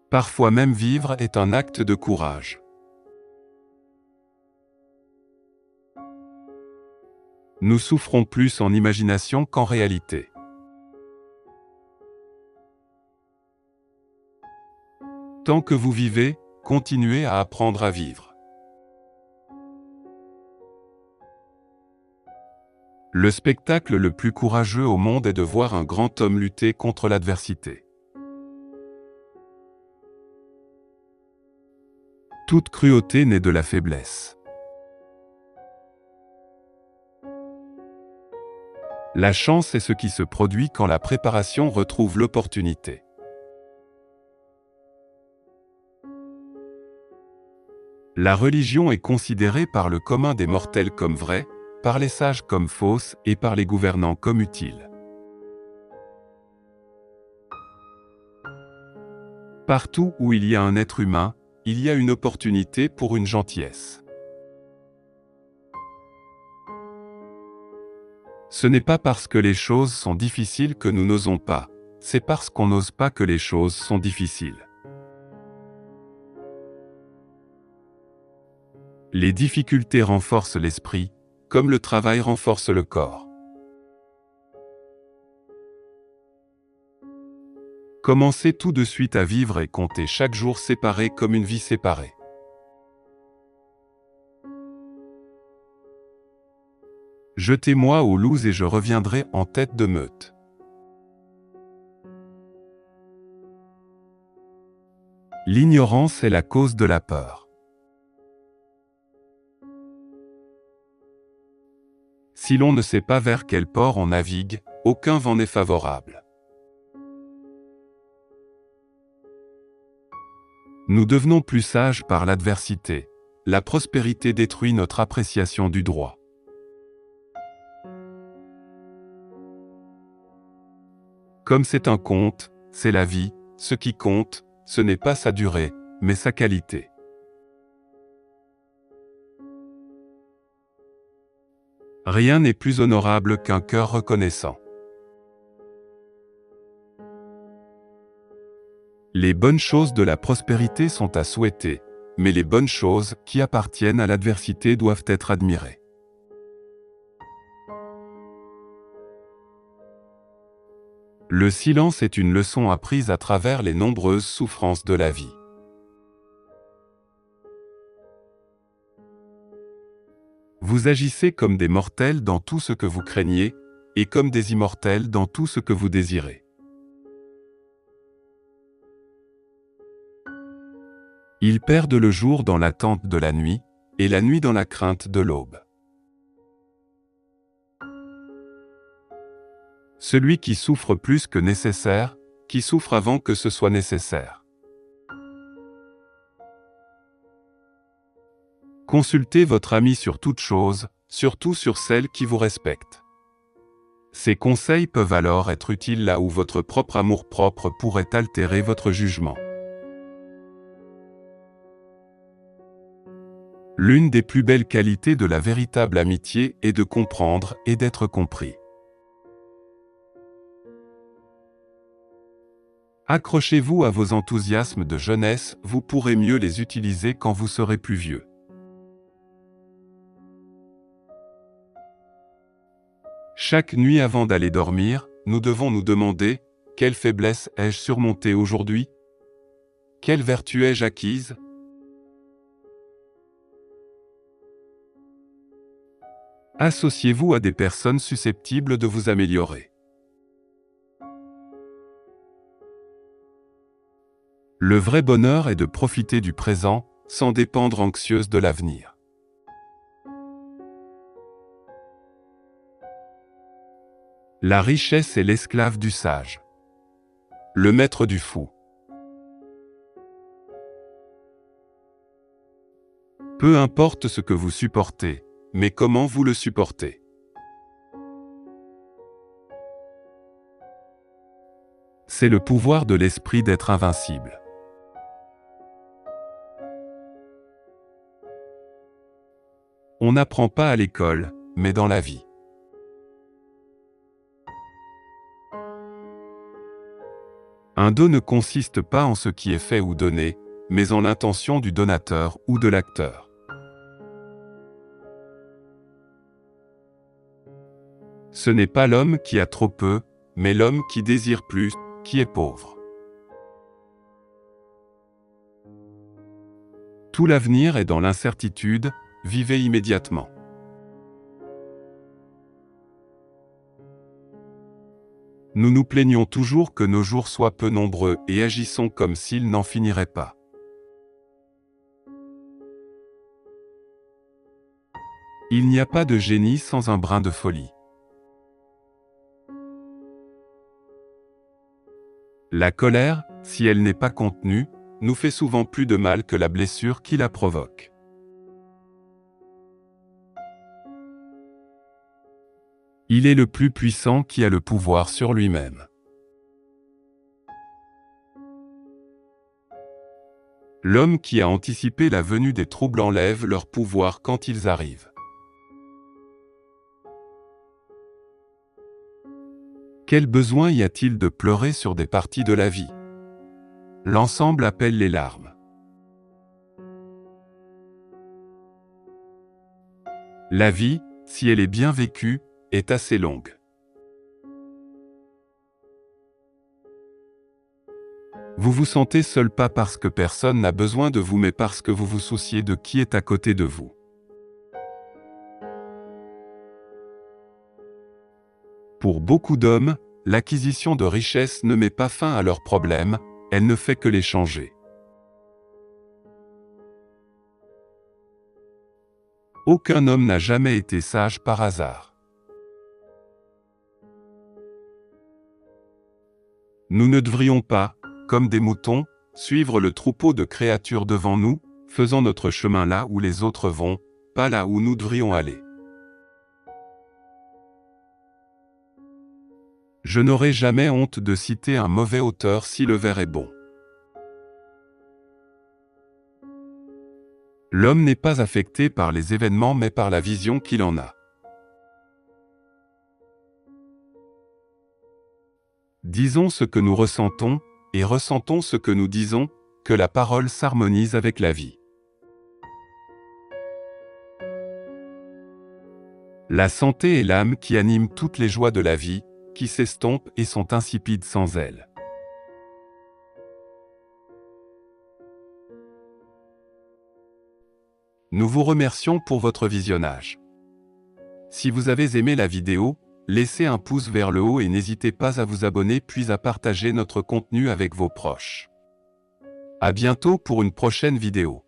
Parfois même vivre est un acte de courage. Nous souffrons plus en imagination qu'en réalité. Tant que vous vivez, continuez à apprendre à vivre. Le spectacle le plus courageux au monde est de voir un grand homme lutter contre l'adversité. Toute cruauté naît de la faiblesse. La chance est ce qui se produit quand la préparation retrouve l'opportunité. La religion est considérée par le commun des mortels comme vraie, par les sages comme fausse et par les gouvernants comme utile. Partout où il y a un être humain, il y a une opportunité pour une gentillesse. Ce n'est pas parce que les choses sont difficiles que nous n'osons pas, c'est parce qu'on n'ose pas que les choses sont difficiles. Les difficultés renforcent l'esprit, comme le travail renforce le corps. Commencez tout de suite à vivre et comptez chaque jour séparé comme une vie séparée. Jetez-moi aux loups et je reviendrai en tête de meute. L'ignorance est la cause de la peur. Si l'on ne sait pas vers quel port on navigue, aucun vent n'est favorable. Nous devenons plus sages par l'adversité. La prospérité détruit notre appréciation du droit. Comme c'est un conte, c'est la vie, ce qui compte, ce n'est pas sa durée, mais sa qualité. Rien n'est plus honorable qu'un cœur reconnaissant. Les bonnes choses de la prospérité sont à souhaiter, mais les bonnes choses qui appartiennent à l'adversité doivent être admirées. Le silence est une leçon apprise à travers les nombreuses souffrances de la vie. Vous agissez comme des mortels dans tout ce que vous craignez, et comme des immortels dans tout ce que vous désirez. Ils perdent le jour dans l'attente de la nuit, et la nuit dans la crainte de l'aube. Celui qui souffre plus que nécessaire, qui souffre avant que ce soit nécessaire. Consultez votre ami sur toute chose, surtout sur celle qui vous respecte. Ces conseils peuvent alors être utiles là où votre propre amour-propre pourrait altérer votre jugement. L'une des plus belles qualités de la véritable amitié est de comprendre et d'être compris. Accrochez-vous à vos enthousiasmes de jeunesse, vous pourrez mieux les utiliser quand vous serez plus vieux. Chaque nuit avant d'aller dormir, nous devons nous demander, quelle faiblesse ai-je surmontée aujourd'hui? Quelle vertu ai-je acquise? Associez-vous à des personnes susceptibles de vous améliorer. Le vrai bonheur est de profiter du présent, sans dépendre anxieuse de l'avenir. La richesse est l'esclave du sage. Le maître du fou. Peu importe ce que vous supportez, mais comment vous le supportez. C'est le pouvoir de l'esprit d'être invincible. On n'apprend pas à l'école, mais dans la vie. Un don ne consiste pas en ce qui est fait ou donné, mais en l'intention du donateur ou de l'acteur. Ce n'est pas l'homme qui a trop peu, mais l'homme qui désire plus, qui est pauvre. Tout l'avenir est dans l'incertitude, vivez immédiatement. Nous nous plaignons toujours que nos jours soient peu nombreux et agissons comme s'ils n'en finiraient pas. Il n'y a pas de génie sans un brin de folie. La colère, si elle n'est pas contenue, nous fait souvent plus de mal que la blessure qui la provoque. Il est le plus puissant qui a le pouvoir sur lui-même. L'homme qui a anticipé la venue des troubles enlève leur pouvoir quand ils arrivent. Quel besoin y a-t-il de pleurer sur des parties de la vie? L'ensemble appelle les larmes. La vie, si elle est bien vécue, est assez longue. Vous vous sentez seul pas parce que personne n'a besoin de vous mais parce que vous vous souciez de qui est à côté de vous. Pour beaucoup d'hommes, l'acquisition de richesses ne met pas fin à leurs problèmes, elle ne fait que les changer. Aucun homme n'a jamais été sage par hasard. Nous ne devrions pas, comme des moutons, suivre le troupeau de créatures devant nous, faisant notre chemin là où les autres vont, pas là où nous devrions aller. Je n'aurai jamais honte de citer un mauvais auteur si le vers est bon. L'homme n'est pas affecté par les événements mais par la vision qu'il en a. Disons ce que nous ressentons, et ressentons ce que nous disons, que la parole s'harmonise avec la vie. La santé est l'âme qui anime toutes les joies de la vie, qui s'estompent et sont insipides sans elle. Nous vous remercions pour votre visionnage. Si vous avez aimé la vidéo, laissez un pouce vers le haut et n'hésitez pas à vous abonner puis à partager notre contenu avec vos proches. À bientôt pour une prochaine vidéo.